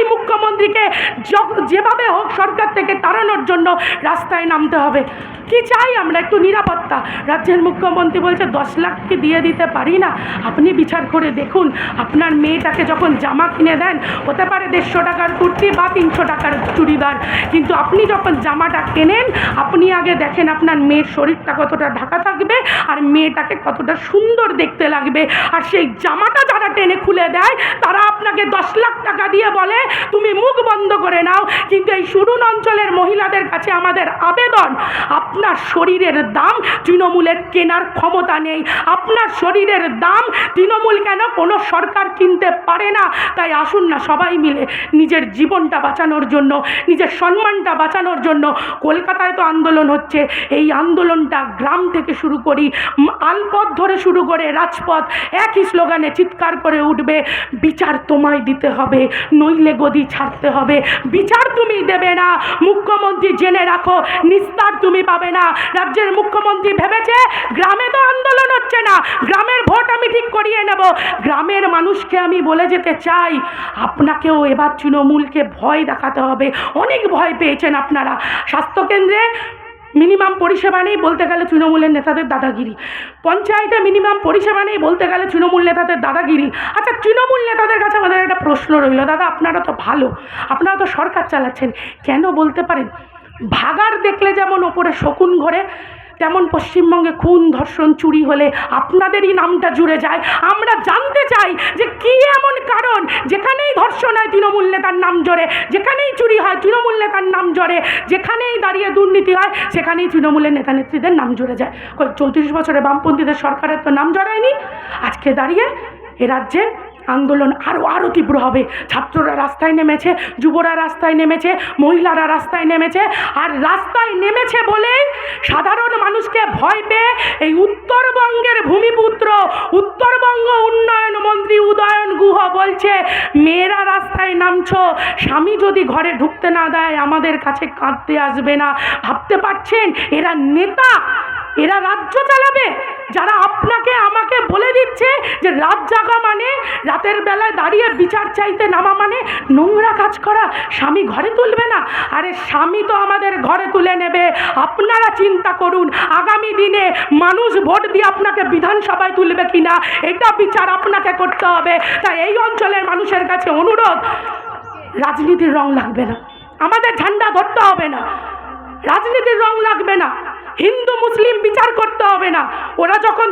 এই মুখ্যমন্ত্রীকে যেভাবে হোক সরকার থেকে তাড়ানোর জন্য রাস্তায় নামতে হবে। কি চাই আমরা? একটু নিরাপত্তা। রাজ্যের মুখ্যমন্ত্রী বলছে 10 লাখ কি দিয়ে দিতে পারি না। আপনি বিচার করে দেখুন, আপনার মেয়েটাকে যখন জামা কিনে দেন, হতে পারে 150 টাকার কুর্তি বা 300 টাকার চুড়িদার, কিন্তু আপনি যখন জামাটা কেনেন, আপনি আগে দেখেন আপনার মেয়ের শরীরটা কতটা ঢাকা থাকবে আর মেয়েটাকে কতটা সুন্দর দেখতে লাগবে। আর সেই জামাটা যারা টেনে খুলে দেয় তারা আপনাকে 10 লাখ টাকা দিয়ে বলে তুমি মুখ বন্ধ করে নাও। কিন্তু এই সুরুন অঞ্চলের মহিলাদের কাছে আমাদের আবেদন, আপনার শরীরের দাম তৃণমূলের কেনার ক্ষমতা নেই। আপনার শরীরের দাম তৃণমূল কেন, কোনো সরকার কিনতে পারে না। তাই আসুন না সবাই মিলে নিজের জীবনটা বাঁচানোর জন্য, নিজের সম্মানটা বাঁচানোর জন্য। কলকাতায় তো আন্দোলন হচ্ছে, এই আন্দোলনটা গ্রাম থেকে শুরু করি, আলপথ ধরে শুরু করে রাজপথ, একই স্লোগানে চিৎকার করে উঠবে, বিচার তোমায় দিতে হবে, নইলে গদি ছাড়তে হবে। বিচার তুমি দেবে না, মুখ্যমন্ত্রী জেনে রাখো, নিস্তার তুমি পাবে না। রাজ্যের মুখ্যমন্ত্রী ভেবেছে গ্রামে তো আন্দোলন হচ্ছে না, গ্রামের ভোট আমি ঠিক করিয়ে নেব। গ্রামের মানুষকে আমি বলে যেতে চাই, আপনাকেও এবার তৃণমূলকে ভয় দেখাতে হবে। অনেক ভয় পেয়েছেন আপনারা। স্বাস্থ্যকেন্দ্রে মিনিমাম পরিষেবা নেই, বলতে গেলে তৃণমূলের নেতাদের দাদাগিরি। পঞ্চায়েতে মিনিমাম পরিষেবা নেই, বলতে গেলে তৃণমূল নেতাদের দাদাগিরি। আচ্ছা, তৃণমূল নেতাদের কাছে আমাদের একটা প্রশ্ন রইল, দাদা আপনারা তো ভালো, আপনারা তো সরকার চালাচ্ছেন, কেন বলতে পারেন? ভাগাড় দেখলে যেমন ওপরে শকুন ঘোরে, তেমন পশ্চিমবঙ্গে খুন, ধর্ষণ, চুরি হলে আপনাদেরই নামটা জুড়ে যায়। আমরা জানতে চাই যে কী এমন কারণ, যেখানেই ধর্ষণ হয় তৃণমূল নেতার নাম জড়ে, যেখানেই চুরি হয় তৃণমূল নেতার নাম জড়ে, যেখানেই দাঁড়িয়ে দুর্নীতি হয় সেখানেই তৃণমূলের নেতা নেত্রীদের নাম জুড়ে যায়। 34 বছরে বামপন্থীদের সরকারের তো নাম জড়ায়নি। আজকে দাঁড়িয়ে এ রাজ্যে আন্দোলন আরও তীব্র হবে। ছাত্ররা রাস্তায় নেমেছে, যুবরা রাস্তায় নেমেছে, মহিলারা রাস্তায় নেমেছে। আর রাস্তায় নেমেছে বলেই সাধারণ মানুষকে ভয় পেয়ে এই উত্তরবঙ্গের ভূমিপুত্র, উত্তরবঙ্গ উন্নয়ন মন্ত্রী উদয়ন গুহ বলছে, মেয়েরা রাস্তায় নামছো, স্বামী যদি ঘরে ঢুকতে না দেয় আমাদের কাছে কাঁদতে আসবে না। ভাবতে পারছেন এরা নেতা, এরা রাজ্য চালাবে? যারা আপনাকে আমাকে বলে দিচ্ছে যে রাত জাগা মানে, রাতের বেলায় দাঁড়িয়ে বিচার চাইতে নামা মানে নোংরা কাজ করা, স্বামী ঘরে তুলবে না। আরে স্বামী তো আমাদের ঘরে তুলে নেবে। আপনারা চিন্তা করুন, আগামী দিনে মানুষ ভোট দিয়ে আপনাকে বিধানসভায় তুলবে কিনা, এটা বিচার আপনাকে করতে হবে। তাই এই অঞ্চলের মানুষের কাছে অনুরোধ, রাজনীতির রং লাগবে না, আমাদের ঝান্ডা ধরতে হবে না, রাজনীতির রং লাগবে না, হিন্দু মুসলিম বিচার করতে হবে না। ওরা যখন